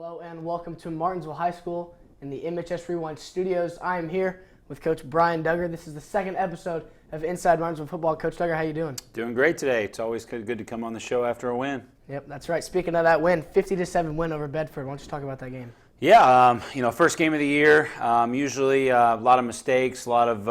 Hello and welcome to Martinsville High School in the MHS Rewind Studios. I am here with Coach Brian Duggar. This is the second episode of Inside Martinsville Football. Coach Duggar, how you doing? Doing great today. It's always good to come on the show after a win. Yep, that's right. Speaking of that win, 50-7 win over Bedford. Why don't you talk about that game? Yeah, first game of the year. Usually a lot of mistakes, a lot of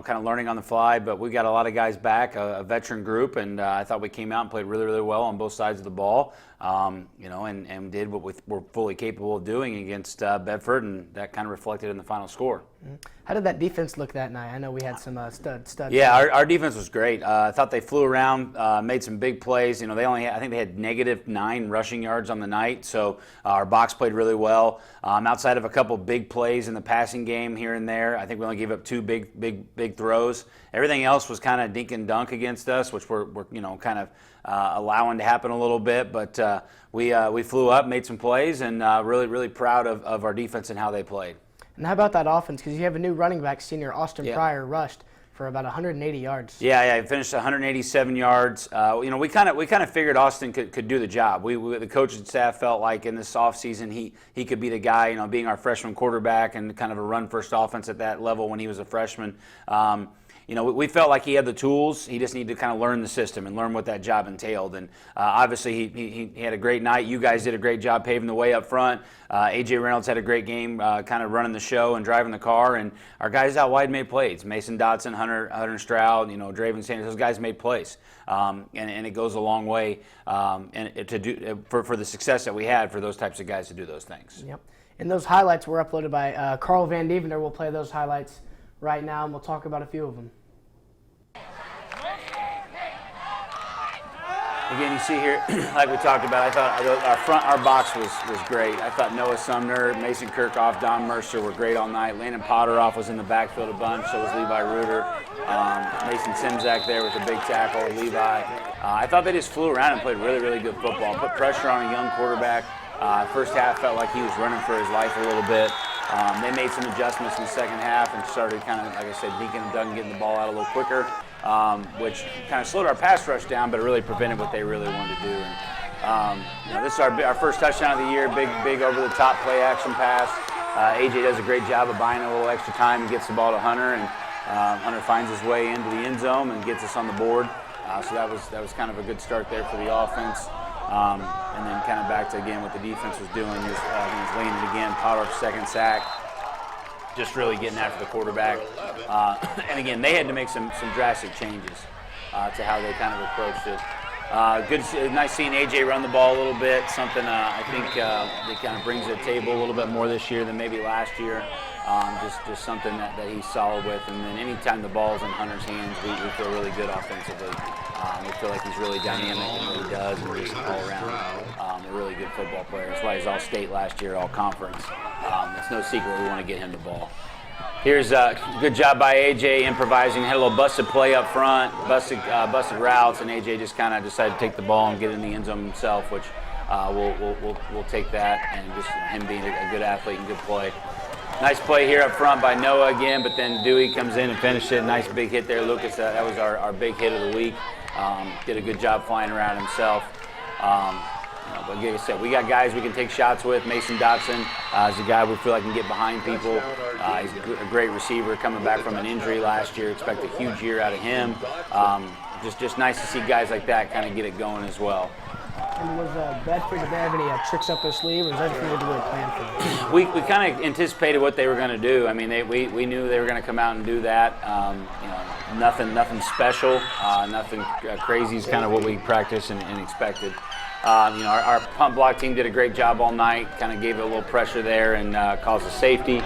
kind of learning on the fly. But we got a lot of guys back, a veteran group, and I thought we came out and played really, really well on both sides of the ball. And did what we're fully capable of doing against Bedford, and that kind of reflected in the final score. Mm-hmm. How did that defense look that night? I know we had some studs. Yeah, our defense was great. I thought they flew around, made some big plays. I think they had -9 rushing yards on the night, so our box played really well. Outside of a couple big plays in the passing game here and there, I think we only gave up 2 big throws. Everything else was kind of dink and dunk against us, which we're kind of allowing to happen a little bit. But we flew up, made some plays, and really proud of our defense and how they played. And how about that offense? Because you have a new running back, senior Austin Pryor, rushed for about 180 yards. Yeah, he finished 187 yards. We kind of figured Austin could do the job. The coaching staff felt like in this offseason he could be the guy, being our freshman quarterback and kind of a run-first offense at that level when he was a freshman. We felt like he had the tools. He just needed to kind of learn the system and learn what that job entailed. And obviously, he had a great night. You guys did a great job paving the way up front. A.J. Reynolds had a great game kind of running the show and driving the car. And our guys out wide made plays. Mason Dotson, Hunter Stroud, Draven Sanders, those guys made plays. And it goes a long way for the success that we had for those types of guys to do those things. Yep. And those highlights were uploaded by Carl Van Deventer. We'll play those highlights right now, and we'll talk about a few of them. Again, you see here, like we talked about, I thought our box was great. I thought Noah Sumner, Mason Kirkhoff, Don Mercer were great all night. Landon Potteroff was in the backfield a bunch, so was Levi Reuter. Mason Simzak there with a big tackle, Levi. I thought they just flew around and played really, really good football. Put pressure on a young quarterback. First half felt like he was running for his life a little bit. They made some adjustments in the second half and started kind of, like I said, dinking and dunking, getting the ball out a little quicker, which kind of slowed our pass rush down, but it really prevented what they really wanted to do. And, this is our first touchdown of the year, big over-the-top play-action pass. A.J. does a great job of buying a little extra time and gets the ball to Hunter, and Hunter finds his way into the end zone and gets us on the board. So that was kind of a good start there for the offense. And then kind of back to, again, what the defense was doing. He was leaning again, Potter's second sack, just really getting after the quarterback. And again, they had to make some drastic changes to how they kind of approached it. Nice seeing A.J. run the ball a little bit, something I think that kind of brings to the table a little bit more this year than maybe last year. Just something that he's solid with. And then anytime the ball's in Hunter's hands, we feel really good offensively. We feel like he's really dynamic in what he does and just all around a really good football player. That's why he's all-state last year, all-conference. It's no secret we want to get him the ball. Here's a good job by A.J. improvising. Had a little busted play up front, busted routes, and A.J. just kind of decided to take the ball and get in the end zone himself, which we'll take that, and just him being a good athlete and good play. Nice play here up front by Noah again, but then Dewey comes in and finished it. Nice big hit there, Lucas. That was our big hit of the week. Did a good job flying around himself. But like I said, we got guys we can take shots with. Mason Dotson is a guy we feel like can get behind people. He's a great receiver coming back from an injury last year. Expect a huge year out of him. Just nice to see guys like that kind of get it going as well. And was Bedford, did they have any tricks up their sleeve, or was everything they really planned for them? We kind of anticipated what they were going to do. I mean, we knew they were going to come out and do that. Nothing special, nothing crazy is kind of what we practiced and expected. Our punt block team did a great job all night, kind of gave it a little pressure there and caused a safety.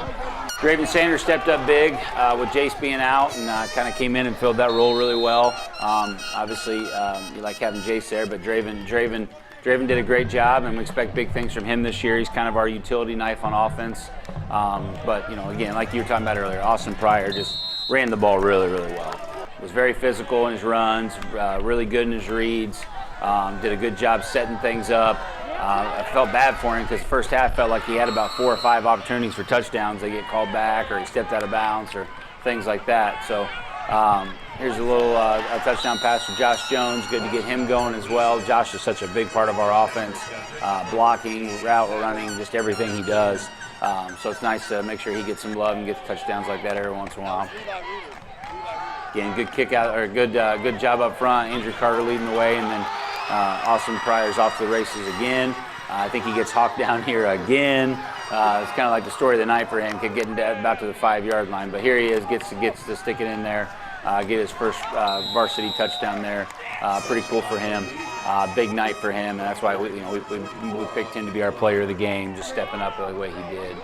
Draven Sanders stepped up big with Jace being out and kind of came in and filled that role really well. Obviously, you like having Jace there, but Draven did a great job, and we expect big things from him this year. He's kind of our utility knife on offense. But again, like you were talking about earlier, Austin Pryor just ran the ball really, really well. Was very physical in his runs, really good in his reads. Did a good job setting things up. I felt bad for him because the first half felt like he had about 4 or 5 opportunities for touchdowns. They get called back, or he stepped out of bounds, or things like that. So Here's a little a touchdown pass for Josh Jones. Good to get him going as well. Josh is such a big part of our offense, blocking, route running, just everything he does. So it's nice to make sure he gets some love and gets touchdowns like that every once in a while. Again, good kick out, or good job up front. Andrew Carter leading the way, and then Austin Pryor's off to the races again. I think he gets hawked down here again. It's kind of like the story of the night for him, getting about to the 5-yard line. But here he is, gets to stick it in there, get his first varsity touchdown there. Pretty cool for him. Big night for him, and that's why we picked him to be our player of the game, just stepping up the way he did.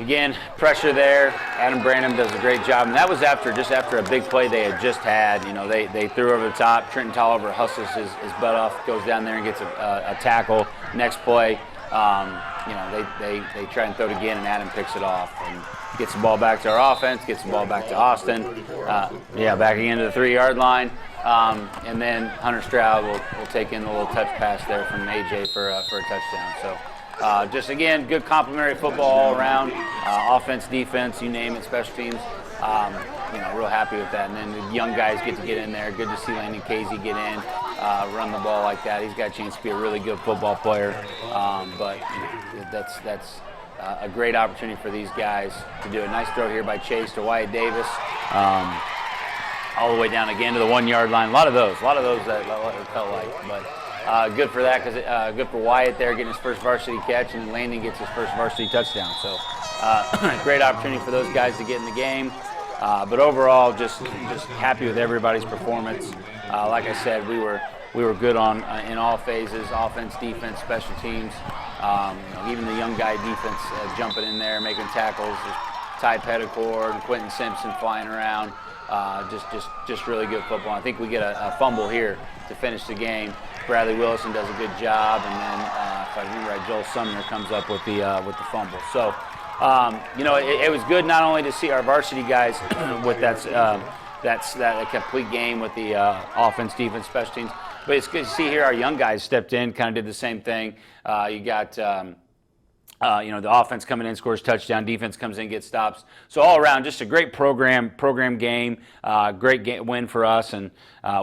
Again, pressure there. Adam Branham does a great job, and that was just after a big play they had just had. They threw over the top. Trenton Tolliver hustles his butt off, goes down there and gets a tackle. Next play, they try and throw it again, and Adam picks it off and gets the ball back to our offense, gets the ball back to Austin. Back again to the 3-yard line. And then Hunter Stroud will take in the little touch pass there from AJ for a touchdown. So just, again, good complementary football all around. Offense, defense, you name it, special teams. Real happy with that. And then the young guys get to get in there. Good to see Landon Casey get in, run the ball like that. He's got a chance to be a really good football player. But that's a great opportunity for these guys to do a nice throw here by Chase to Wyatt Davis. All the way down again to the 1-yard line. A lot of those that it felt like. But good for that, because good for Wyatt there getting his first varsity catch, and Landon gets his first varsity touchdown. So great opportunity for those guys to get in the game. But overall, just happy with everybody's performance. Like I said, we were good in all phases: offense, defense, special teams. Even the young guy defense jumping in there, making tackles. Ty Petticord and Quentin Simpson flying around. Just really good football. I think we get a fumble here to finish the game. Bradley Willison does a good job, and then if I remember right, Joel Sumner comes up with the fumble. So it was good not only to see our varsity guys with that complete game with the offense, defense, special teams, but it's good to see here our young guys stepped in, kind of did the same thing. You got the offense coming in, scores touchdown, defense comes in, gets stops. So all around, just a great program game, great win for us, and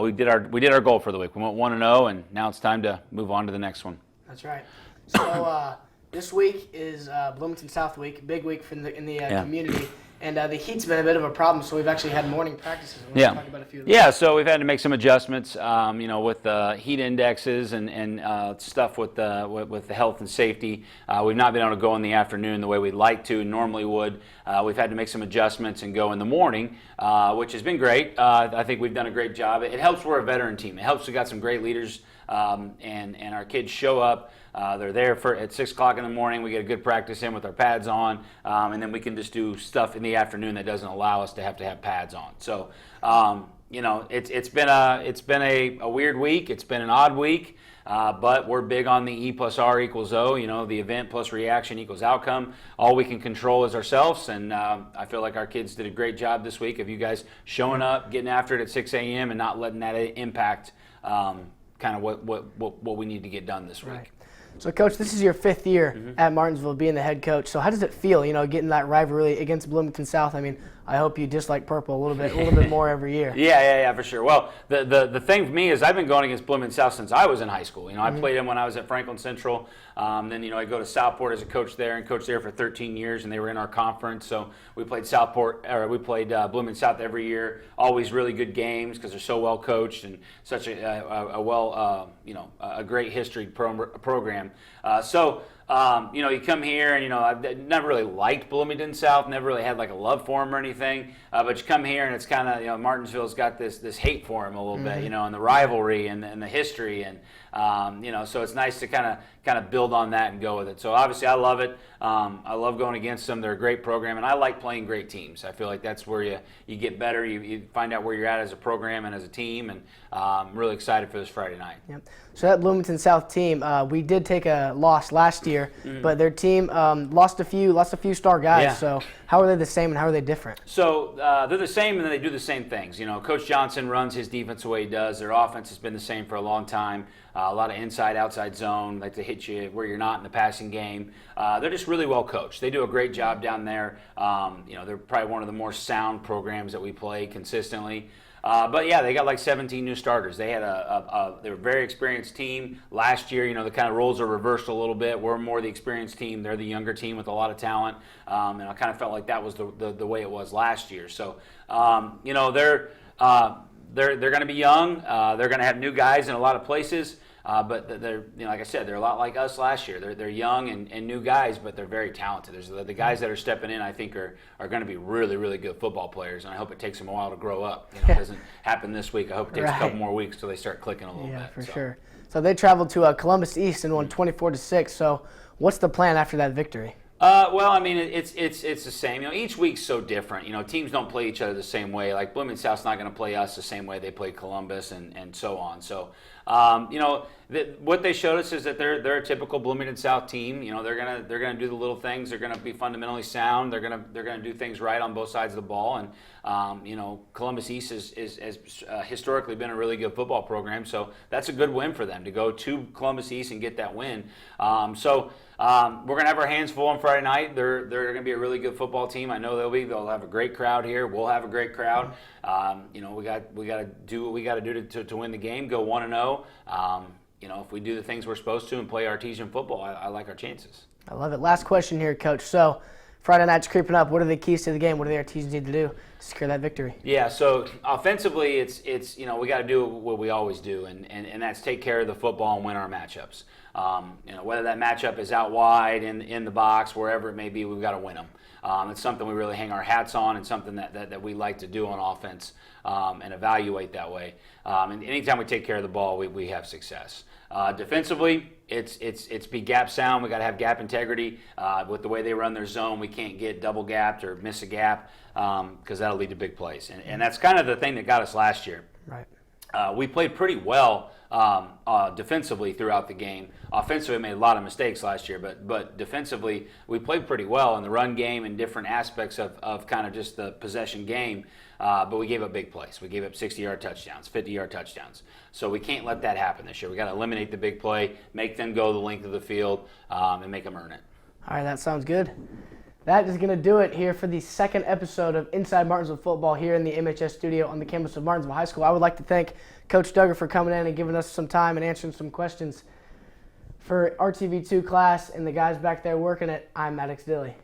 we did our goal for the week. We went 1-0, and now it's time to move on to the next one. That's right. So this week is Bloomington South week, big week in the community. And the heat's been a bit of a problem, so we've actually had morning practices. We'll talk about a few of those. Yeah, so we've had to make some adjustments, with the heat indexes and stuff with the health and safety. We've not been able to go in the afternoon the way we'd like to, normally would. We've had to make some adjustments and go in the morning, which has been great. I think we've done a great job. It helps we're a veteran team. It helps we got some great leaders, and our kids show up. They're there at 6 o'clock in the morning. We get a good practice in with our pads on, and then we can just do stuff in the afternoon that doesn't allow us to have pads on. So, it's been a weird week. It's been an odd week, but we're big on the E plus R equals O. The event plus reaction equals outcome. All we can control is ourselves, and I feel like our kids did a great job this week of you guys showing up, getting after it at 6 a.m. and not letting that impact kind of what we need to get done this week. Right. So, Coach, this is your 5th year at Martinsville being the head coach. So how does it feel, getting that rivalry against Bloomington South? I mean, I hope you dislike purple a little bit more every year. Yeah, for sure. Well, the thing for me is I've been going against Bloomington South since I was in high school. I played them when I was at Franklin Central. Then, I go to Southport as a coach there and coached there for 13 years, and they were in our conference. So we played Bloomington South every year. Always really good games because they're so well coached and such a great history program. You come here and, I've never really liked Bloomington South, never really had like a love for them or anything. But you come here and it's kind of, Martinsville's got this hate for them a little bit, and the rivalry and the history. And, so it's nice to kind of build on that and go with it. So obviously I love it. I love going against them. They're a great program, and I like playing great teams. I feel like that's where you get better. You find out where you're at as a program and as a team, and I'm really excited for this Friday night. Yep. So that Bloomington South team, we did take a loss last year. year, but their team lost a few star guys. Yeah. So how are they the same and how are they different? So they're the same, and then they do the same things. You know, Coach Johnson runs his defense the way he does. Their offense has been the same for a long time. A lot of inside, outside zone, like to hit you where you're not in the passing game. They're just really well coached. They do a great job down there. You know, they're probably one of the more sound programs that we play consistently. But yeah, they got like 17 new starters. They had they were a very experienced team last year. You know, the kind of roles are reversed a little bit. We're more the experienced team. They're the younger team with a lot of talent. And I kind of felt like that was the way it was last year. So, you know, they're going to be young. They're going to have new guys in a lot of places. But they're, you know, like I said, they're a lot like us last year. They're young and new guys, but they're very talented. There's the guys that are stepping in, I think, are going to be really, really good football players, and I hope it takes them a while to grow up. You know, it doesn't happen this week. I hope it takes a couple more weeks till they start clicking a little bit. Yeah, for sure. So they traveled to Columbus East and won 24-6. So what's the plan after that victory? Well, I mean, it's the same. You know, each week's so different. You know, teams don't play each other the same way. Like Bloomington South's not going to play us the same way they play Columbus, and so on. So, you know, what they showed us is that they're a typical Bloomington South team. You know, they're gonna do the little things. They're gonna be fundamentally sound. They're gonna do things right on both sides of the ball. And you know, Columbus East has historically been a really good football program. So that's a good win for them to go to Columbus East and get that win. We're going to have our hands full on Friday night. They're going to be a really good football team. I know they'll have a great crowd here. We'll have a great crowd. You know, we got to do what we got to do to win the game, go 1-0. You know, if we do the things we're supposed to and play artesian football, I like our chances. I love it. Last question here, Coach. So Friday night's creeping up. What are the keys to the game? What do the Artesians need to do to secure that victory? Yeah, so offensively, it's you know, we got to do what we always do, and that's take care of the football and win our matchups. You know, whether that matchup is out wide, in the box, wherever it may be, we've got to win them. It's something we really hang our hats on, and something that we like to do on offense and evaluate that way. And anytime we take care of the ball, we have success. Defensively, it's be gap sound. We got to have gap integrity. With the way they run their zone, we can't get double gapped or miss a gap because that'll lead to big plays. And that's kind of the thing that got us last year. Right. We played pretty well defensively throughout the game. Offensively, we made a lot of mistakes last year, but defensively, we played pretty well in the run game and different aspects of kind of just the possession game. But we gave up big plays. We gave up 60-yard touchdowns, 50-yard touchdowns. So we can't let that happen this year. We got to eliminate the big play, make them go the length of the field, and make them earn it. All right, that sounds good. That is going to do it here for the second episode of Inside Martinsville Football here in the MHS studio on the campus of Martinsville High School. I would like to thank Coach Duggar for coming in and giving us some time and answering some questions. For RTV2 class and the guys back there working it, I'm Maddox Dilly.